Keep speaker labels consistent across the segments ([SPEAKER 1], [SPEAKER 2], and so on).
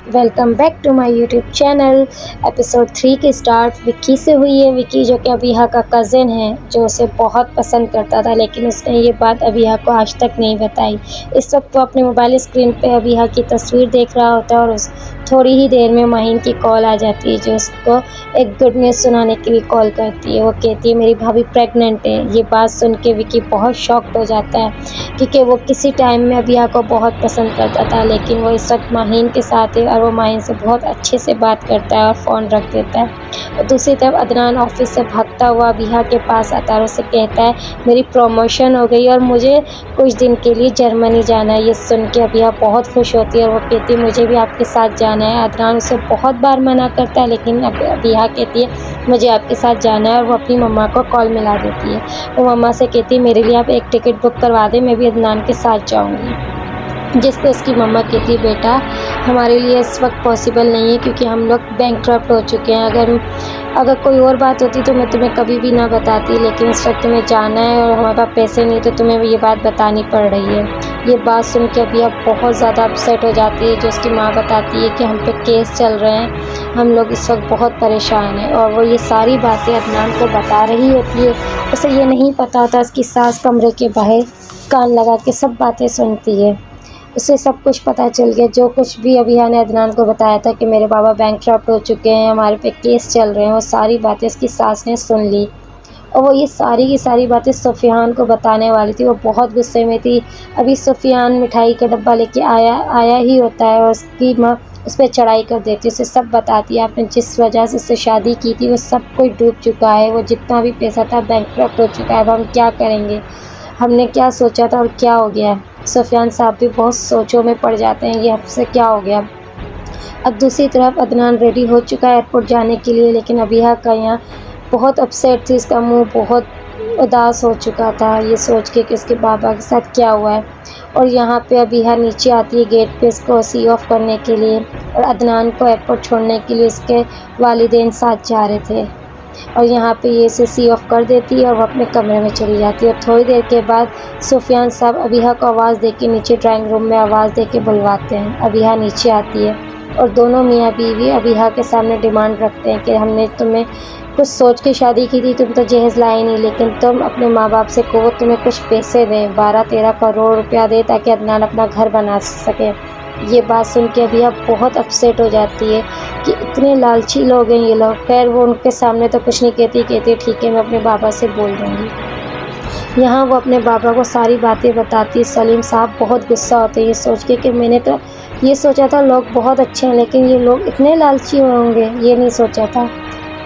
[SPEAKER 1] Welcome back to my YouTube channel. Episode 3 की start Vicky से हुई है। विक्की जो कि अबिहा का कज़न है, जो उसे बहुत पसंद करता था, लेकिन उसने ये बात अबिहा को आज तक नहीं बताई। इस वक्त वो अपने मोबाइल स्क्रीन पे अबिहा की तस्वीर देख रहा होता है और उस थोड़ी ही देर में माहीन की कॉल आ जाती है, जो उसको एक गुड न्यूज़ सुनाने के लिए कॉल करती है। वो कहती है मेरी भाभी प्रेग्नेंट है। ये बात सुन के विक्की बहुत शॉक्ड हो जाता है, क्योंकि वो किसी टाइम में अबिहा को बहुत पसंद करता था, लेकिन वो इस वक्त माहीन के साथ है और वो माहीन से बहुत अच्छे से बात करता है और फ़ोन रख देता है। और दूसरी तरफ अदनान ऑफिस से भागता हुआ अबिहा के पास आता है और उसे कहता है मेरी प्रमोशन हो गई और मुझे कुछ दिन के लिए जर्मनी जाना है। ये सुन के अबिहा बहुत खुश होती है और वो कहती है मुझे भी आपके साथ जाना है। अदनान उसे बहुत बार मना करता है, लेकिन अबिहा कहती है मुझे आपके साथ जाना है और वो अपनी मम्मा को कॉल मिला देती है। वो मम्मा से कहती है मेरे लिए आप एक टिकट बुक करवा दें, मैं भी अदनान के साथ जाऊँगी। जिस पे उसकी मम्मा कहती है बेटा हमारे लिए इस वक्त पॉसिबल नहीं है, क्योंकि हम लोग बैंकक्रप्ट हो चुके हैं। अगर कोई और बात होती तो मैं तुम्हें कभी भी ना बताती, लेकिन इस वक्त तुम्हें जाना है और हमारे पास पैसे नहीं, तो तुम्हें ये बात बतानी पड़ रही है। ये बात सुन के अभी अब बहुत ज़्यादा अपसेट हो जाती है। जो उसकी माँ बताती है कि हम पे केस चल रहे हैं, हम लोग इस वक्त बहुत परेशान हैं, और वो ये सारी बातें अदनान को बता रही होती है। उसे ये नहीं पता होता उसकी सास कमरे के बाहर कान लगा के सब बातें सुनती है। उसे सब कुछ पता चल गया, जो कुछ भी अबिहा ने अदनान को बताया था कि मेरे बाबा बैंकक्रप्ट हो चुके हैं, हमारे पे केस चल रहे हैं, वो सारी बातें उसकी सास ने सुन ली। और वो ये सारी की सारी बातें सुफियान को बताने वाली थी। वो बहुत गुस्से में थी। अभी सुफियान मिठाई का डब्बा लेके आया ही होता है और उसकी माँ उस पर चढ़ाई कर देती है, उसे सब बताती है आपने जिस वजह से उससे शादी की थी वो सब कुछ डूब चुका है, वो जितना भी पैसा था बैंकक्रप्ट हो चुका है, अब हम क्या करेंगे, हमने क्या सोचा था और क्या हो गया। सुफियान साहब भी बहुत सोचों में पड़ जाते हैं, ये हमसे क्या हो गया। अब दूसरी तरफ अदनान रेडी हो चुका है एयरपोर्ट जाने के लिए, लेकिन अबिहा का यहाँ बहुत अपसेट थी, इसका मुंह बहुत उदास हो चुका था ये सोच के कि उसके बाबा के साथ क्या हुआ है। और यहाँ पे अबिहा नीचे आती है गेट पे इसको सी ऑफ करने के लिए, और अदनान को एयरपोर्ट छोड़ने के लिए उसके वालिदैन साथ जा रहे थे। और यहाँ पे ये इसे सी ऑफ कर देती है और वो अपने कमरे में चली जाती है। और थोड़ी देर के बाद सुफियान साहब अबिहा को आवाज़ दे के नीचे ड्राइंग रूम में आवाज़ दे के बुलवाते हैं। अबिहा नीचे आती है और दोनों मियाँ बीवी अबिहा के सामने डिमांड रखते हैं कि हमने तुम्हें कुछ सोच के शादी की थी, तुम तो जहेज़ लाए नहीं, लेकिन तुम अपने माँ बाप से कहो तुम्हें कुछ पैसे दें, 12-13 करोड़ रुपया दे, ताकि अदनान अपना घर बना सके। ये बात सुन के अबिहा बहुत अपसेट हो जाती है कि इतने लालची लोग हैं ये लोग। खैर वो उनके सामने तो कुछ नहीं कहती ठीक है मैं अपने बाबा से बोल दूँगी। यहाँ वो अपने बाबा को सारी बातें बताती है। सलीम साहब बहुत गुस्सा होते हैं ये सोच के कि मैंने तो ये सोचा था लोग बहुत अच्छे हैं, लेकिन ये लोग इतने लालची होंगे ये नहीं सोचा था।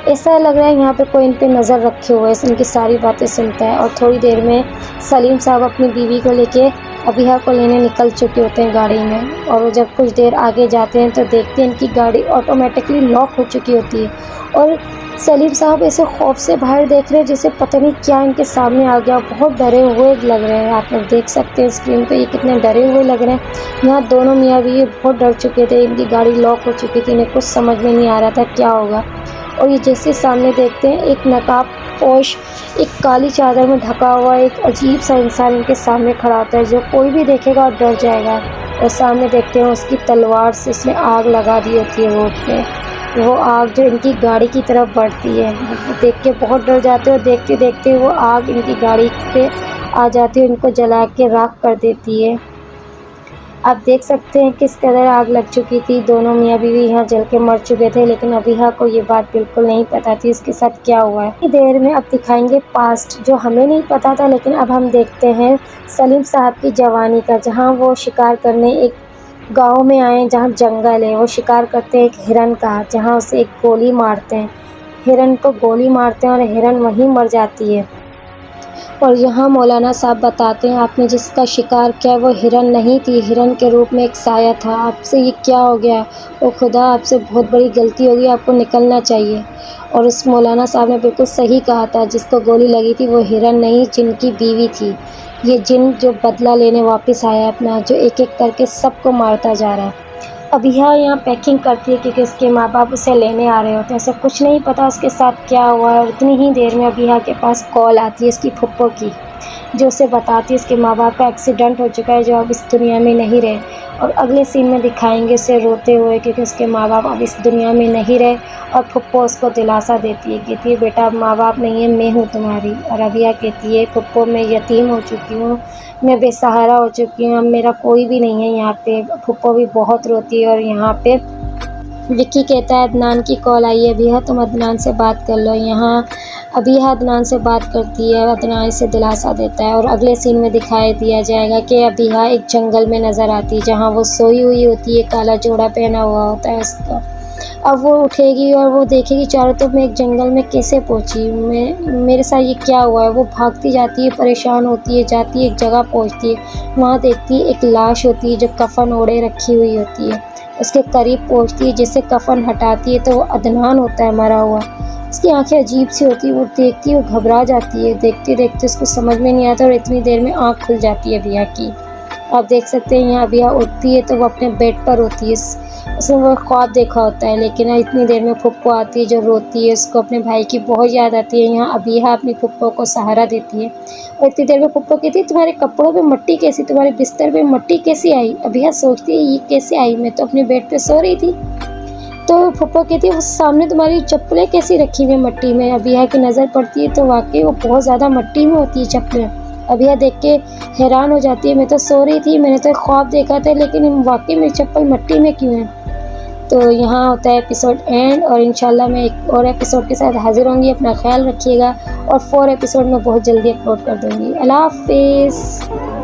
[SPEAKER 1] ऐसा लग रहा है यहाँ पे कोई इन पे नज़र रखे हुए है। इनकी सारी बातें सुनता है और थोड़ी देर में सलीम साहब अपनी बीवी को लेके अबिहा को लेने निकल चुके होते हैं गाड़ी में। और वो जब कुछ देर आगे जाते हैं तो देखते हैं इनकी गाड़ी ऑटोमेटिकली लॉक हो चुकी होती है, और सलीम साहब ऐसे खौफ से बाहर देख रहे हैं जैसे पता नहीं क्या इनके सामने आ गया। बहुत डरे हुए लग रहे हैं, आप लोग देख सकते हैं स्क्रीन पे ये कितने डरे हुए लग रहे हैं। यहाँ दोनों मियाँ बीवी बहुत डर चुके थे, इनकी गाड़ी लॉक हो चुकी थी, इन्हें कुछ समझ में नहीं आ रहा था क्या होगा। और ये जैसे सामने देखते हैं एक नकाब पोश, एक काली चादर में ढका हुआ एक अजीब सा इंसान इनके सामने खड़ा होता है, जो कोई भी देखेगा और डर जाएगा। और सामने देखते हैं उसकी तलवार से इसने आग लगा दी होती है रोड पे। वो आग जो इनकी गाड़ी की तरफ बढ़ती है, देख के बहुत डर जाते हैं और देखते देखते वो आग इनकी गाड़ी पे आ जाती है, इनको जला के राख कर देती है। आप देख सकते हैं किस कदर आग लग चुकी थी। दोनों मियाँ बीवी यहाँ जल के मर चुके थे, लेकिन अबिहा को ये बात बिल्कुल नहीं पता थी इसके साथ क्या हुआ है। इतनी देर में अब दिखाएंगे पास्ट जो हमें नहीं पता था, लेकिन अब हम देखते हैं सलीम साहब की जवानी का, जहाँ वो शिकार करने एक गांव में आए जहाँ जंगल है। वो शिकार करते हैं एक हिरन का, जहाँ उसे एक गोली मारते हैं, हिरन को गोली मारते हैं और हिरन वहीं मर जाती है। और यहाँ मौलाना साहब बताते हैं आपने जिसका शिकार किया वो हिरन नहीं थी, हिरन के रूप में एक साया था। आपसे ये क्या हो गया, ओ खुदा आपसे बहुत बड़ी गलती हो गई, आपको निकलना चाहिए। और उस मौलाना साहब ने बिल्कुल सही कहा था, जिसको गोली लगी थी वो हिरन नहीं जिन की बीवी थी। ये जिन जो बदला लेने वापस आया अपना, जो एक एक करके सबको मारता जा रहा है। अबिहा यहाँ पैकिंग करती है क्योंकि उसके माँ बाप उसे लेने आ रहे होते हैं। उसे कुछ नहीं पता उसके साथ क्या हुआ है। और इतनी ही देर में अबिहा के पास कॉल आती है उसकी फुप्पो की, जो उसे बताती है उसके माँ बाप का एक्सीडेंट हो चुका है, जो अब इस दुनिया में नहीं रहे। और अगले सीन में दिखाएंगे उसे रोते हुए, क्योंकि उसके माँ बाप अब इस दुनिया में नहीं रहे। और फुप्पो उसको दिलासा देती है, कहती है बेटा अब माँ बाप नहीं है, मैं हूँ तुम्हारी। और अबिया कहती है फुप्पो मैं यतीम हो चुकी हूँ, मैं बेसहारा हो चुकी हूँ, अब मेरा कोई भी नहीं है यहाँ पे। फुप्पो भी बहुत रोती है। और यहाँ पे विक्की कहता है अदनान की कॉल आई है अबिया, तुम अदनान से बात कर लो। यहाँ अबिया अदनान से बात करती है, अदनान इसे दिलासा देता है। और अगले सीन में दिखाई दिया जाएगा कि अबिया एक जंगल में नज़र आती है, जहाँ वो सोई हुई होती है, काला जोड़ा पहना हुआ होता है उसका। अब वो उठेगी और वो देखेगी चारों तरफ मैं एक जंगल में कैसे पहुंची, मैं मेरे साथ ये क्या हुआ है। वो भागती जाती है, परेशान होती है, जाती है एक जगह पहुंचती है, वहाँ देखती है एक लाश होती है जो कफन ओढ़े रखी हुई होती है। उसके करीब पहुंचती है, जिससे कफन हटाती है तो वो अदनान होता है मरा हुआ। उसकी आंखें अजीब सी होती है, वो देखती है, वो घबरा जाती है, देखते देखते उसको समझ में नहीं आता और इतनी देर में आँख खुल जाती है अबिया की। आप देख सकते हैं यहाँ अबिया उठती है तो वो अपने बेड पर होती है। उसने वो ख्वाब देखा होता है, लेकिन इतनी देर में फुप्पो आती है जो रोती है, उसको अपने भाई की बहुत याद आती है। यहाँ अबिया अपनी फुप्पो को सहारा देती है और इतनी देर में फुप्पो कहती है तुम्हारे कपड़ों पे मट्टी कैसी, तुम्हारे बिस्तर पे मट्टी कैसी आई। अबिया सोचती है ये कैसे आई, मैं तो अपने बेड पे सो रही थी। तो फुप्पो कहती है उस सामने तुम्हारी चप्पलें कैसी रखी हुई मट्टी में। अबिया की नज़र पड़ती है तो वाकई वो बहुत ज़्यादा मट्टी में होती है चप्पलें। अबिया देख के हैरान हो जाती है, मैं तो सो रही थी, मैंने तो ख्वाब देखा था, लेकिन वाकई मेरी चप्पल मट्टी में क्यों है। तो यहाँ होता है एपिसोड एंड। और इंशाल्लाह मैं एक और एपिसोड के साथ हाजिर होंगी। अपना ख्याल रखिएगा और 4 एपिसोड में बहुत जल्दी अपलोड कर दूँगी। अल्लाह हाफिज़।